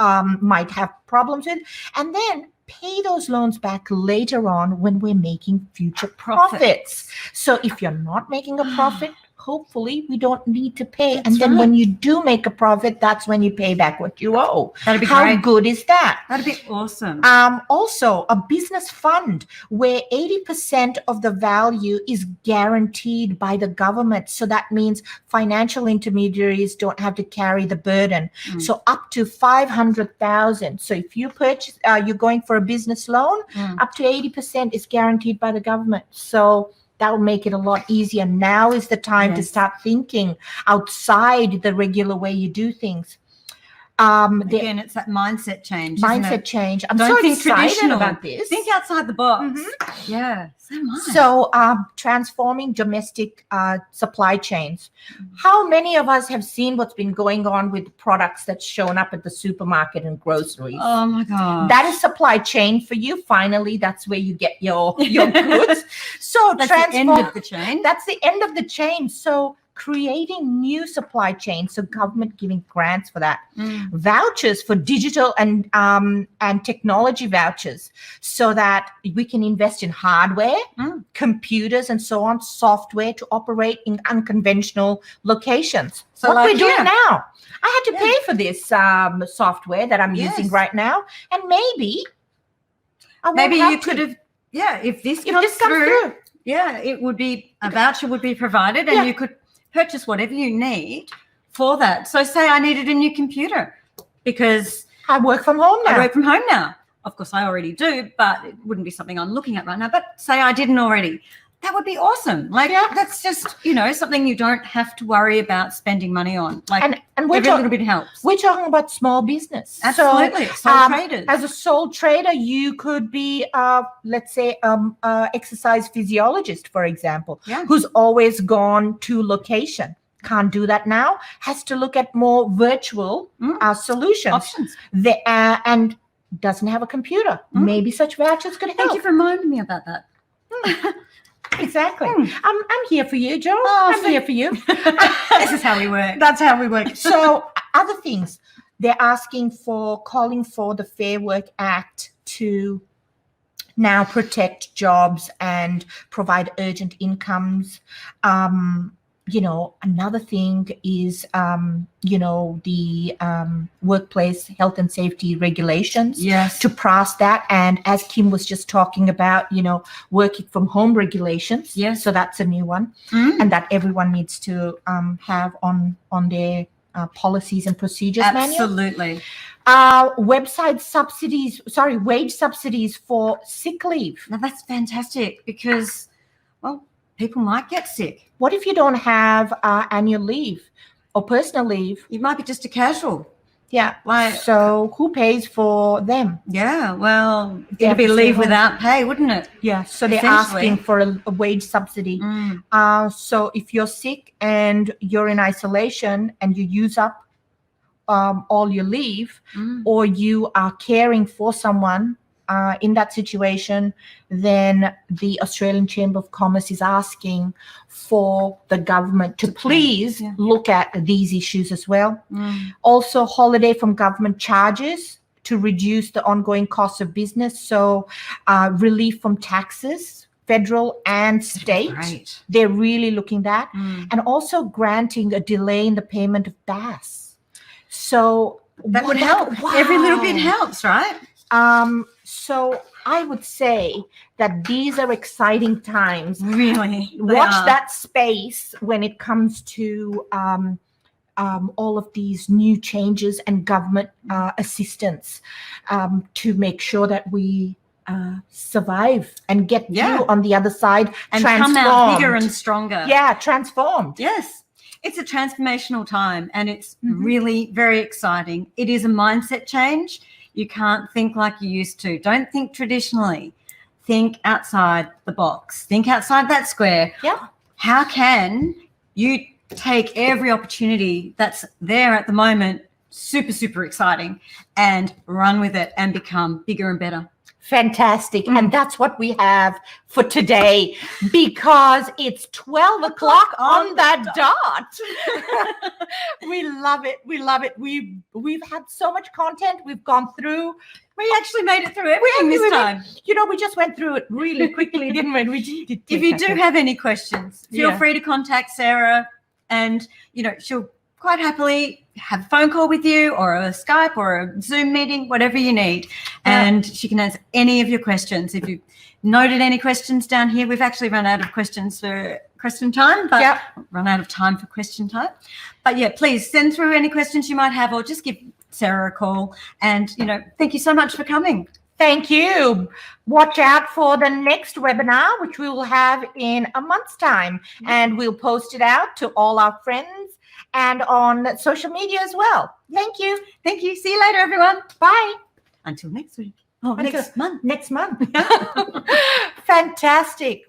might have problems with, and then pay those loans back later on when we're making future profits. So if you're not making a profit, hopefully we don't need to pay. That's and then right. when you do make a profit, that's when you pay back what you owe. That'd be How great. good is that? That'd be awesome. Also, a business fund where 80% of the value is guaranteed by the government. So that means financial intermediaries don't have to carry the burden. So up to 500,000. So if you purchase, you're going for a business loan, up to 80% is guaranteed by the government. So that will make it a lot easier. Now is the time to start thinking outside the regular way you do things. Again, it's that mindset change. Mindset change. I'm Don't so think excited traditional. about this. Think outside the box. Yeah, so much. So transforming domestic supply chains. How many of us have seen what's been going on with products that's shown up at the supermarket and groceries? Oh my God. That is supply chain for you. Finally, that's where you get your goods. So That's the end of the chain. That's the end of the chain. So creating new supply chains, so government giving grants for that, vouchers for digital and technology vouchers, so that we can invest in hardware, computers, and so on, software to operate in unconventional locations. So what like we're doing here. now, I had to pay for this software that I'm using right now, and maybe you could have. Yeah, if this comes through, yeah, it would be a voucher would be provided, and you could purchase whatever you need for that. So say I needed a new computer because I work from home now. I work from home now. Of course, I already do, but it wouldn't be something I'm looking at right now. But say I didn't already. That would be awesome. Like that's just, something you don't have to worry about spending money on. Like and every little bit helps. We're talking about small business. Absolutely. So, sole traders. As a sole trader, you could be, let's say, exercise physiologist, for example, who's always gone to location. Can't do that now. Has to look at more virtual solutions. Options. And doesn't have a computer. Maybe such vouchers could help. Thank you for reminding me about that. Exactly. I'm here for you, Joe. I'm here for you. This is how we work. That's how we work. So other things, they're calling for the Fair Work Act to now protect jobs and provide urgent incomes. Another thing is, the workplace health and safety regulations to pass that. And as Kim was just talking about, working from home regulations. Yes. So that's a new one. And that everyone needs to have on their policies and procedures manual. Absolutely. Wage subsidies for sick leave. Now that's fantastic because, people might get sick. What if you don't have annual leave or personal leave? You might be just a casual. Yeah. So who pays for them? Yeah. Well, it'd be leave without pay, wouldn't it? Yeah. So they're asking for a wage subsidy. So if you're sick and you're in isolation and you use up all your leave, or you are caring for someone in that situation, then the Australian Chamber of Commerce is asking for the government to please look at these issues as well. Also, holiday from government charges to reduce the ongoing cost of business. So relief from taxes, federal and state. Right. They're really looking at. And also granting a delay in the payment of BAS. So that would help. Wow. Every little bit helps, right? So I would say that these are exciting times. Really? Watch that space when it comes to all of these new changes and government assistance to make sure that we survive and get through on the other side and come out bigger and stronger. Yeah, transformed. Yes. It's a transformational time and it's really very exciting. It is a mindset change. You can't think like you used to. Don't think traditionally. Think outside the box. Think outside that square. Yeah. How can you take every opportunity that's there at the moment super, super exciting, and run with it and become bigger and better. Fantastic. And that's what we have for today, because it's 12 o'clock on the dot. We love it. We love it. We've had so much content. We've gone through. We actually made it through everything this time. You know, we just went through it really quickly, didn't we? If you do have any questions, feel free to contact Sarah, and, you know, she'll quite happily have a phone call with you, or a Skype or a Zoom meeting, whatever you need. And she can answer any of your questions. If you've noted any questions down here, we've actually run out of questions for question time, but run out of time for question time. But yeah, please send through any questions you might have, or just give Sarah a call. And, you know, thank you so much for coming. Thank you. Watch out for the next webinar, which we will have in a month's time. And we'll post it out to all our friends and on social media as well. Thank you. Thank you. See you later, everyone. Bye. Until next week. Oh, Until next month. Next month. Fantastic.